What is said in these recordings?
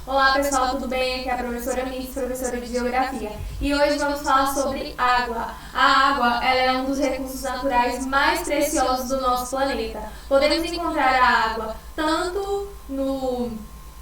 Olá pessoal, tudo bem? Aqui é a professora Miss, professora de Geografia. E hoje vamos falar sobre água. A água ela é um dos recursos naturais mais preciosos do nosso planeta. Podemos encontrar a água tanto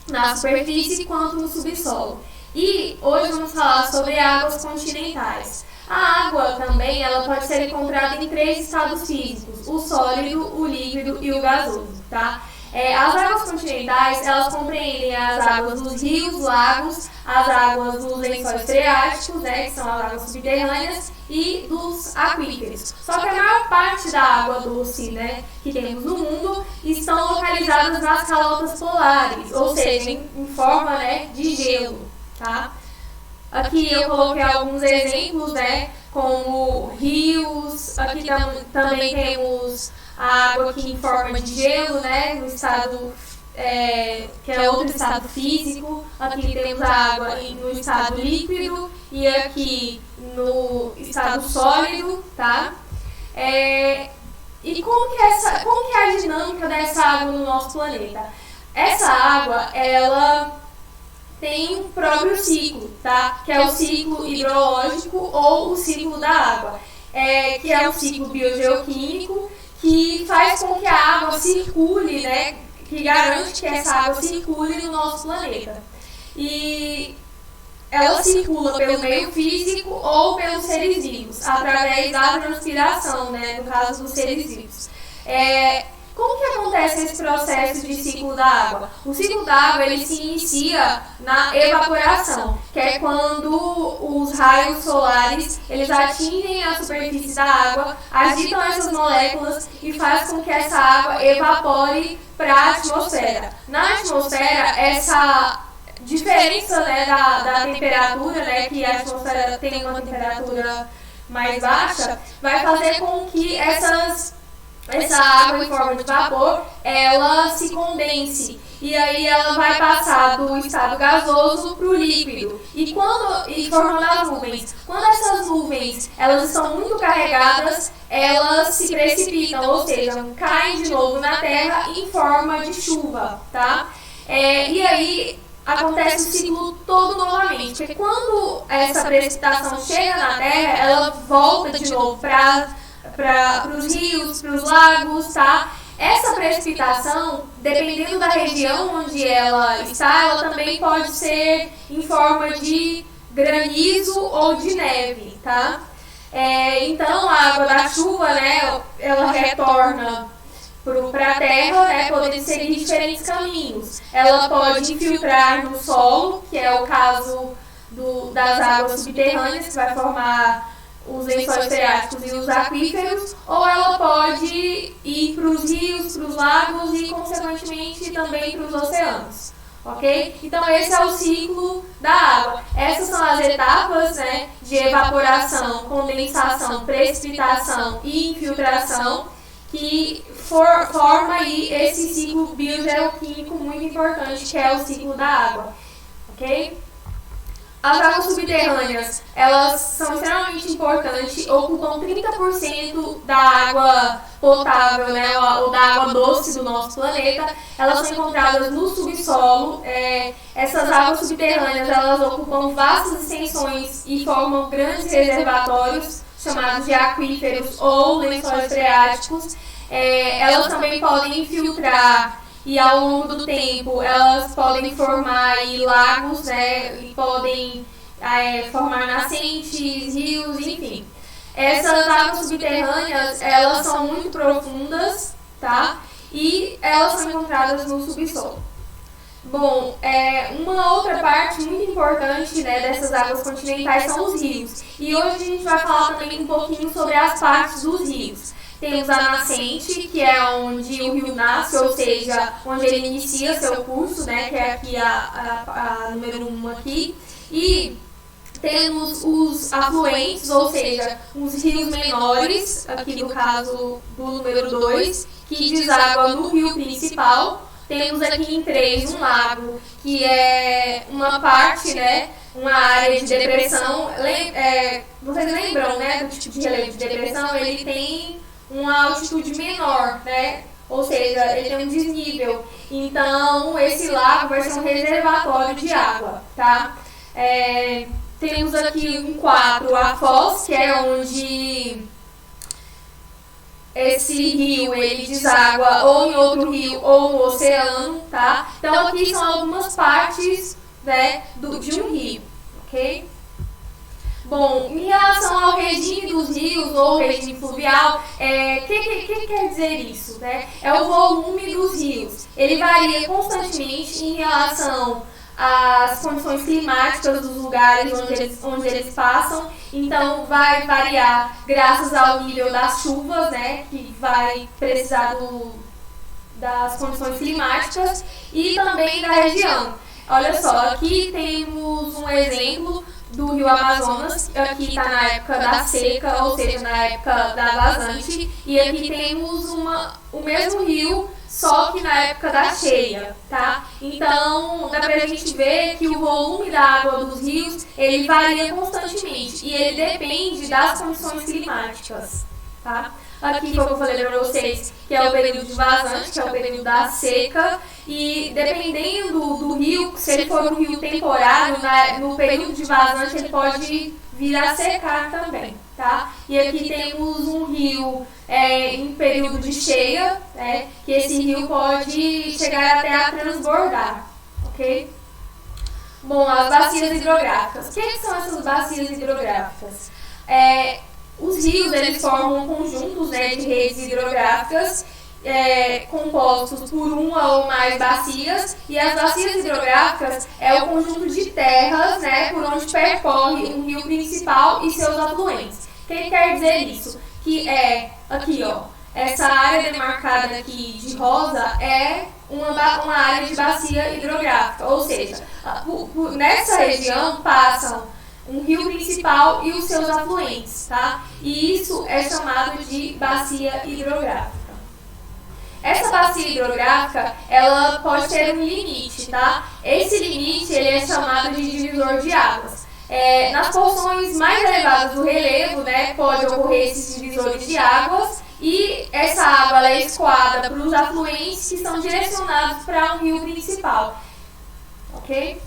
na superfície quanto no subsolo. E hoje vamos falar sobre águas continentais. A água também ela pode ser encontrada em 3 estados físicos: o sólido, o líquido e o gasoso, tá? As águas continentais, elas compreendem as águas dos rios, lagos, as águas dos lençóis freáticos, né, que são as águas subterrâneas, e dos aquíferos. Só que a maior parte da água doce, né, que temos no mundo estão localizadas nas calotas polares, ou seja, em forma, né, de gelo, tá? Aqui eu coloquei alguns exemplos, né, como rios. Aqui também temos a água aqui em forma de gelo, né, no estado, que é outro estado físico. Aqui temos a água no estado líquido e aqui no estado sólido, tá? E como que é a dinâmica dessa água no nosso planeta? Essa água, ela tem um próprio ciclo, tá? Que é o ciclo hidrológico ou o ciclo da água, que é um ciclo biogeoquímico que faz com que a água circule, né? Que garante que essa água circule no nosso planeta. E ela circula pelo meio físico ou pelos seres vivos, através da transpiração, né? No caso dos seres vivos. Como que acontece esse processo de ciclo da água? O ciclo da água ele se inicia na evaporação, que é quando os raios solares eles atingem a superfície da água, agitam essas moléculas e faz com que essa água evapore para a atmosfera. Na atmosfera, essa diferença, né, da temperatura, né, que a atmosfera tem uma temperatura mais baixa, vai fazer com que essa água em forma de vapor, ela se condense e aí ela vai passar do estado gasoso para o líquido e formando as nuvens. Quando essas nuvens elas estão muito carregadas, elas se precipitam, ou seja, caem de novo na Terra em forma de chuva, tá? E aí acontece o ciclo todo novamente, porque quando essa precipitação chega na Terra, ela volta de novo para os rios, para os lagos, tá? Essa precipitação, dependendo da região onde ela está, ela também pode ser em forma de granizo ou de neve, tá? Então, a água da chuva, né, ela retorna para a terra, né, podendo seguir diferentes caminhos. Ela pode infiltrar no solo, que é o caso das águas subterrâneas, que vai formar os lençóis freáticos e os aquíferos, ou ela pode ir para os rios, para os lagos e, consequentemente, também para os oceanos, ok? Então, esse é o ciclo da água. Essas são as etapas, né, de evaporação, condensação, precipitação e infiltração, que forma aí esse ciclo biogeoquímico muito importante, que é o ciclo da água, ok? As águas subterrâneas, elas são extremamente importantes, ocupam 30% da água potável, né, ou da água doce do nosso planeta. Elas são encontradas no subsolo. Essas águas subterrâneas, elas ocupam vastas extensões e formam grandes reservatórios, chamados de aquíferos ou lençóis freáticos. Elas também podem infiltrar e ao longo do tempo elas podem formar lagos, né, e podem formar nascentes, rios, enfim. Essas águas subterrâneas, elas são muito profundas, tá? E elas são encontradas no subsolo. Bom, uma outra parte muito importante, né, dessas águas continentais são os rios. E hoje a gente vai falar também um pouquinho sobre as partes dos rios. Temos a nascente, que é onde o rio nasce, ou seja, onde ele inicia seu curso, né, que é aqui a número 1 aqui. E temos os afluentes, ou seja, os rios menores, aqui no caso do número 2, que deságua no rio principal. Temos aqui em 3 um lago, que é uma parte, né, uma área de depressão. Vocês lembram, né, do tipo de relevo de depressão? Ele tem uma altitude menor, né, ou seja, ele tem um desnível. Então, esse lago vai ser um reservatório de água, tá? Temos aqui um quadro, a foz, que é onde esse rio ele deságua ou em outro rio ou no oceano, tá? Então, aqui são algumas partes, né, de um rio, ok? Bom, em relação ao regime dos rios ou regime fluvial, que quer dizer isso? Né? É o volume dos rios. Ele varia constantemente em relação às condições climáticas dos lugares onde eles passam. Então, vai variar graças ao nível das chuvas, né, que vai precisar das condições climáticas e também da região. Olha só, aqui temos um exemplo do rio Amazonas, aqui está na época da seca, ou seja, na época da vazante, e aqui temos o mesmo rio, só que na época da cheia, tá? Então, dá pra gente ver que o volume da água dos rios, ele varia constantemente, e ele depende das condições climáticas, tá? Aqui foi o que eu falei para vocês, que é o período de vazante, que é o período da seca, e dependendo do rio, se ele for um rio temporário, no período de vazante ele pode vir a secar também, tá? E aqui temos um rio em período de cheia, né, que esse rio pode chegar até a transbordar, ok? Bom, as bacias hidrográficas. O que são essas bacias hidrográficas? Os rios, eles formam conjuntos, né, de redes hidrográficas compostos por uma ou mais bacias, e as bacias hidrográficas é o conjunto de terras, né, por onde percorre um rio principal e seus afluentes. O que quer dizer isso? Que aqui, ó, essa área demarcada aqui de rosa é uma área de bacia hidrográfica, ou seja, nessa região passam um rio principal e os seus afluentes, tá? E isso é chamado de bacia hidrográfica. Essa bacia hidrográfica, ela pode ter um limite, tá? Esse limite, ele é chamado de divisor de águas. Nas porções mais elevadas do relevo, né, pode ocorrer esses divisores de águas, e essa água ela é escoada para os afluentes que são direcionados para um rio principal, ok?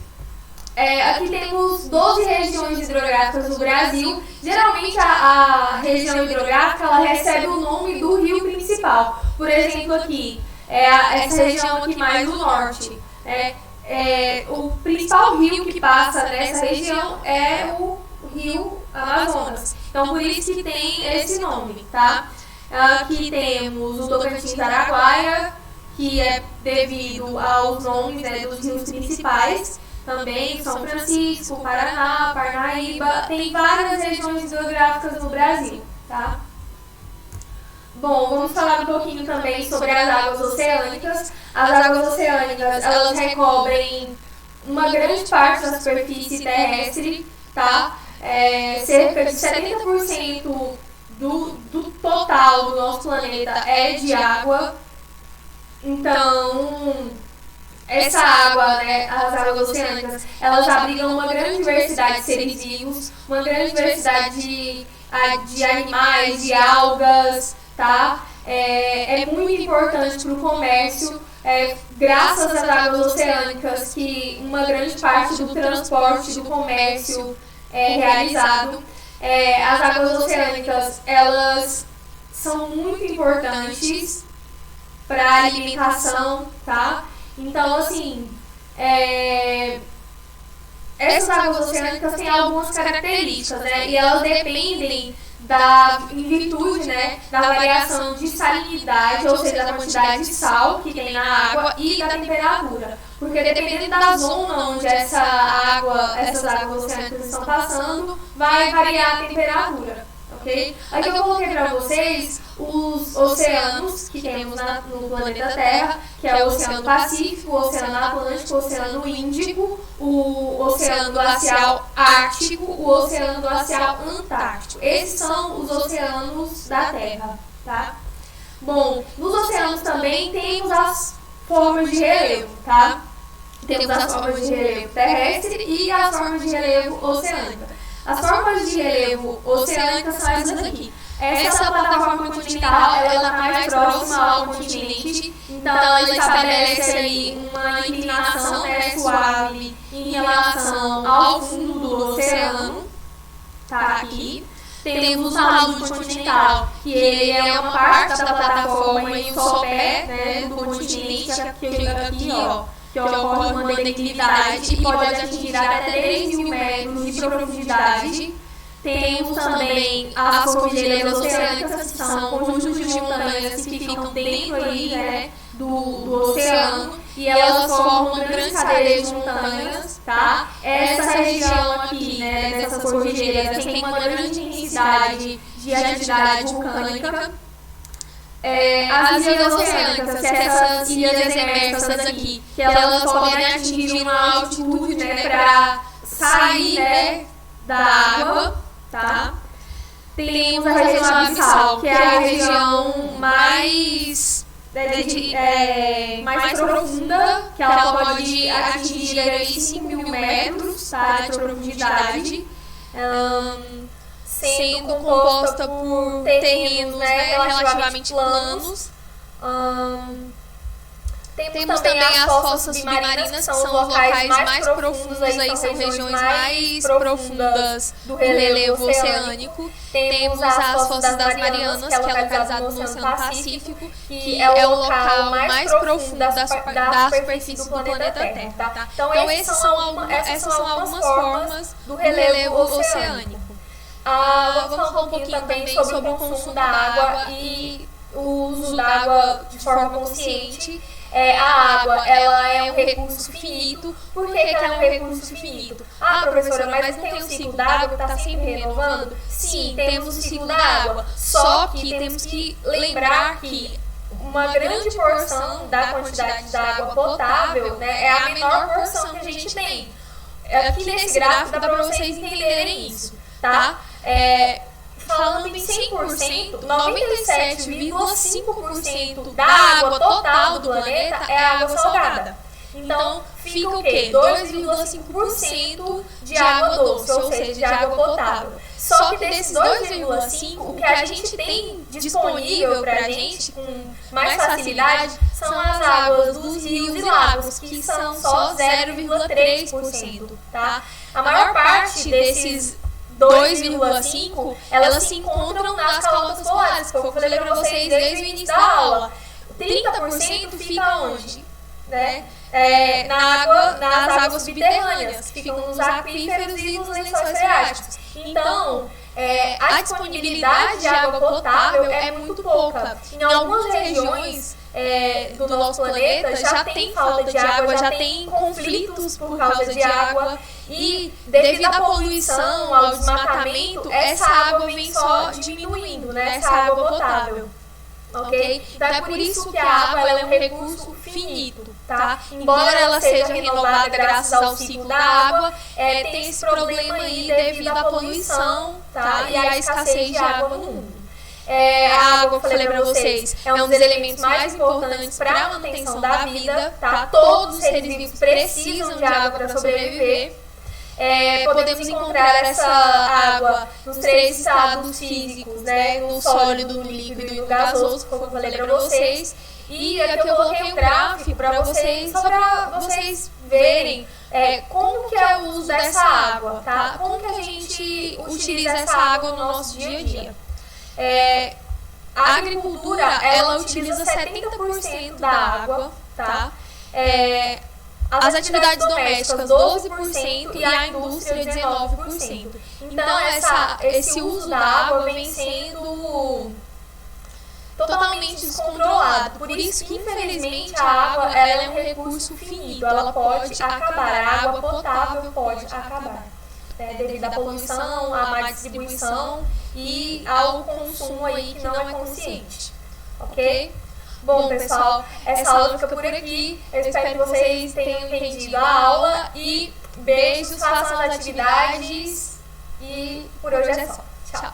Aqui temos 12 regiões hidrográficas no Brasil. Geralmente a região hidrográfica ela recebe o nome do rio principal. Por exemplo, aqui, essa região aqui mais do norte. O principal rio que passa nessa região é o rio Amazonas. Então, por isso que tem esse nome, tá? Aqui temos o Tocantins-Araguaia, que é devido aos nomes, né, dos rios principais. Também São Francisco, Paraná, Parnaíba, tem várias regiões hidrográficas no Brasil, tá? Bom, vamos falar um pouquinho também sobre as águas oceânicas. As águas oceânicas, elas recobrem uma grande parte da superfície terrestre, tá? Cerca de 70% do total do nosso planeta é de água. Então, essa água, né, as águas oceânicas, elas abrigam uma grande diversidade de seres vivos, uma grande diversidade de animais, de algas, tá? É muito importante para o comércio, graças às águas oceânicas que uma grande parte do transporte, do comércio é realizado. As águas oceânicas, elas são muito importantes para a alimentação, tá? Então, assim, essas águas oceânicas têm algumas características, né? E elas dependem em virtude, né, da variação de salinidade, ou seja, da quantidade de sal que tem na água e da temperatura. Porque dependendo da zona onde essas águas oceânicas estão passando, vai variar a temperatura, ok? Aqui eu coloquei para vocês os oceanos que temos no planeta Terra, que é o Oceano Pacífico, o Oceano Atlântico, o Oceano Índico, o Oceano Glacial Ártico, o Oceano Glacial Antártico. Esses são os oceanos da Terra, tá? Bom, nos oceanos também temos as formas de relevo, tá? Temos as formas de relevo terrestre e as formas de relevo oceânica. As formas de relevo oceânicas são essas aqui. Essa plataforma continental, ela está mais próxima ao continente, então ela estabelece aí uma inclinação, né, suave em relação ao fundo do oceano, tá aqui. Temos o talude continental, que ele é uma parte da plataforma e o sopé, né, do continente, aqui, ó, que ocorre uma declividade e pode atingir até 3.000 metros de profundidade. Temos também as cordilheiras oceânicas, que são conjuntos de montanhas que ficam dentro aí, né, do oceano, e elas formam uma grande cadeia de montanhas, tá? Essa região aqui, né, dessas cordilheiras tem uma grande intensidade de atividade vulcânica. As ilhas oceânicas, que essas ilhas emersas aqui, que elas podem atingir uma altitude, né, para sair, né, da água, tá? Temos a região abissal, que é a região mais profunda, que ela pode atingir aí 5.000 metros, tá, de profundidade, sendo composta por terrenos, né, relativamente planos. Temos também as fossas submarinas, que são os locais mais profundos, aí são regiões mais profundas do relevo oceânico. Temos as fossas das Marianas, que é localizado no Oceano Pacífico, que é o local mais profundo da superfície do planeta Terra. Tá? Então, essas são algumas formas do relevo oceânico. Vamos falar um pouquinho também sobre o consumo da água e o uso da água de forma consciente. A água, ela é um recurso finito. Por que ela é um recurso finito? Professora, mas não tem um ciclo da água que está sempre renovando? Sim, temos o ciclo da água. Só que temos que lembrar que uma grande porção da quantidade da água potável, né, é a menor porção que a gente tem. Aqui nesse gráfico dá para vocês entenderem isso, tá? Falando em 100%, 97,5% da água total do planeta é água salgada. Então, fica o quê? 2,5% de água doce, ou seja, de água potável. Só que desses 2,5%, o que a gente tem disponível para a gente com mais facilidade são as águas dos rios e lagos, que são só 0,3%, tá? A maior parte desses 2,5, elas se encontram nas calotas polares, que eu falei para vocês desde o início da aula. 30% fica onde? Né? Nas águas subterrâneas, que ficam nos aquíferos e nos lençóis freáticos. Então, a disponibilidade de água potável é muito pouca. Em algumas regiões do nosso planeta já tem falta de água, já tem conflitos por causa de água, e devido à poluição, ao desmatamento, essa água vem só diminuindo, né? Essa água potável. Ok? Então é por isso que a água ela é um recurso finito, tá? Embora ela seja renovada graças ao ciclo da água, tem esse problema aí devido à poluição, tá? E à escassez de água no mundo. A água, como eu falei para vocês, é um dos elementos mais importantes para a manutenção da vida, tá? Todos os seres vivos precisam de água para sobreviver. Podemos encontrar essa água nos 3 estados físicos, né? No sólido, no líquido e no gasoso, como eu falei para vocês. E aqui eu coloquei um gráfico para vocês, só para vocês verem como que é o uso dessa água, tá? Como que a gente utiliza essa água no nosso dia a dia. A agricultura, ela utiliza 70% da água, tá? As atividades domésticas, 12%, e a indústria, 19%. Então, esse uso da água vem sendo totalmente descontrolado. Por isso que, infelizmente, a água ela é um recurso finito. Ela pode acabar, a água potável pode acabar. Devido à poluição, à má distribuição e ao consumo aí que não é consciente. Ok? Bom, pessoal, essa aula fica por aqui. Eu espero que vocês tenham entendido a aula. E beijos, façam as atividades. E por hoje é só. Tchau!